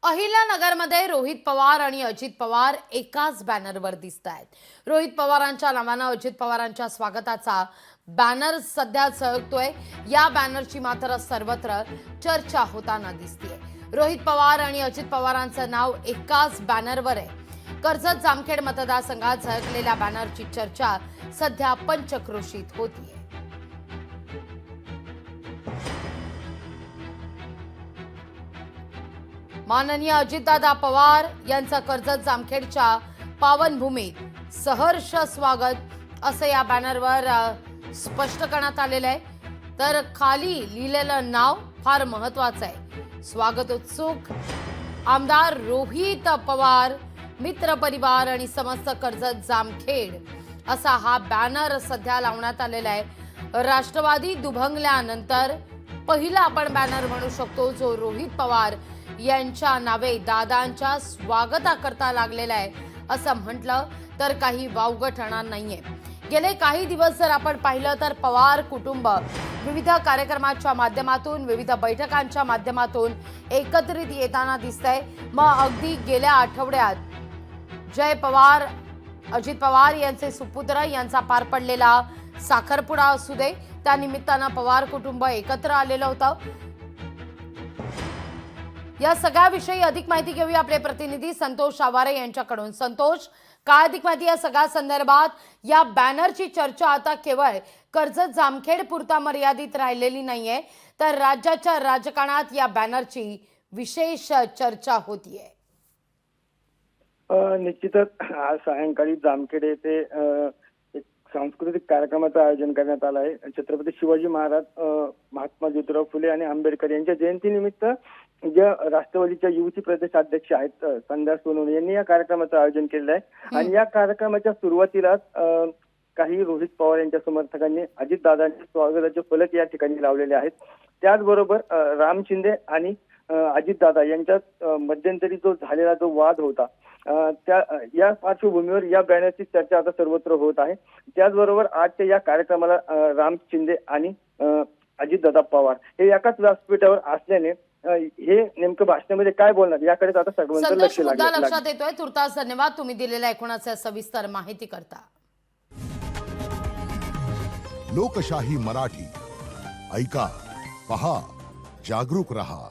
अहिल्यानगरमध्ये रोहित पवार आणि अजित पवार एकाच बॅनरवर दिसतायत। रोहित पवारांच्या नावाने अजित पवारांच्या स्वागताचा बॅनर सध्या चळकतोय। या बॅनरची मात्र सर्वत्र चर्चा होताना दिसतेय। रोहित पवार आणि अजित पवारांचं नाव एकाच बॅनरवर आहे। कर्जत जामखेड मतदारसंघात झळकलेल्या बॅनरची चर्चा सध्या पंचक्रोशीत होतीये। माननीय अजितदादा पवार यांचा कर्जत जामखेडच्या पावनभूमीत सहर्ष स्वागत असं या बॅनरवर स्पष्ट करण्यात आलेलं आहे। तर खाली लिहिलेलं नाव फार महत्त्वाचं आहे। स्वागत उत्सुक आमदार रोहित पवार, मित्र परिवार आणि समस्त कर्जत जामखेड असा हा बॅनर सध्या लावण्यात आलेला आहे। राष्ट्रवादी दुभंगल्यानंतर पहिला आपण बॅनर म्हणू शकतो जो रोहित पवार यांच्या नावे दादांच्या स्वागताकरता लागलेला आहे असं म्हटलं तर काही वावगं ठरणार नाहीये। गेले काही दिवस जर आपण पाहिलं तर पवार कुटुंब विविध कार्यक्रमांच्या माध्यमातून, विविध बैठकांच्या माध्यमातून एकत्रित येताना दिसतंय। मग अगदी गेल्या आठवड्यात जय पवार, अजित पवार यांचे सुपुत्र यांचा पार पडलेला साखरपुडा असू दे, त्या निमित्तानं पवार कुटुंब एकत्र आलेलं होतं। या सगळ्याविषयी अधिक माहिती घेऊया आपले प्रतिनिधी संतोष आवारे यांच्याकडून। संतोष, काय अधिक माहिती या सगळ्या संदर्भात? या बॅनरची चर्चा आता केवळ कर्जत जामखेड पुरता मर्यादित राहिलेली नाहीये, तर राज्याच्या राजकारणात या बॅनरची विशेष चर्चा होतीये। निश्चितच आज सायंकाळी जामखेड येथे एक सांस्कृतिक कार्यक्रमाचं आयोजन करण्यात आलं आहे। छत्रपती शिवाजी महाराज, महात्मा ज्योतिराव फुले आणि आंबेडकर यांच्या जयंतीनिमित्त ज्या राष्ट्रवादीच्या युवती प्रदेशाध्यक्ष आहेत संध्या सोनवणे यांनी या कार्यक्रमाचं आयोजन केलेलं आहे। आणि या कार्यक्रमाच्या सुरुवातीलाच काही रोहित पवार यांच्या समर्थकांनी अजितदादांच्या स्वागताचे फलक या ठिकाणी लावलेले आहेत। त्याचबरोबर राम शिंदे आणि अजितदादा यांच्यात मध्यंतरी जो झालेला जो वाद होता त्या या पार्श्वभूमीवर या बॅनरची चर्चा आता सर्वत्र होत आहे। त्याचबरोबर आजच्या या कार्यक्रमाला राम शिंदे आणि अजितदादा पवार हे एकाच व्यासपीठावर असल्याने हे नेमकं भाषणामध्ये काय बोलणार याकडे आता सर्वांचं लक्ष लक्षात येतोय। तुर्तास धन्यवाद तुम्ही दिलेल्या एकूणच सविस्तर माहिती करता। लोकशाही मराठी ऐका, पहा, जागरूक रहा।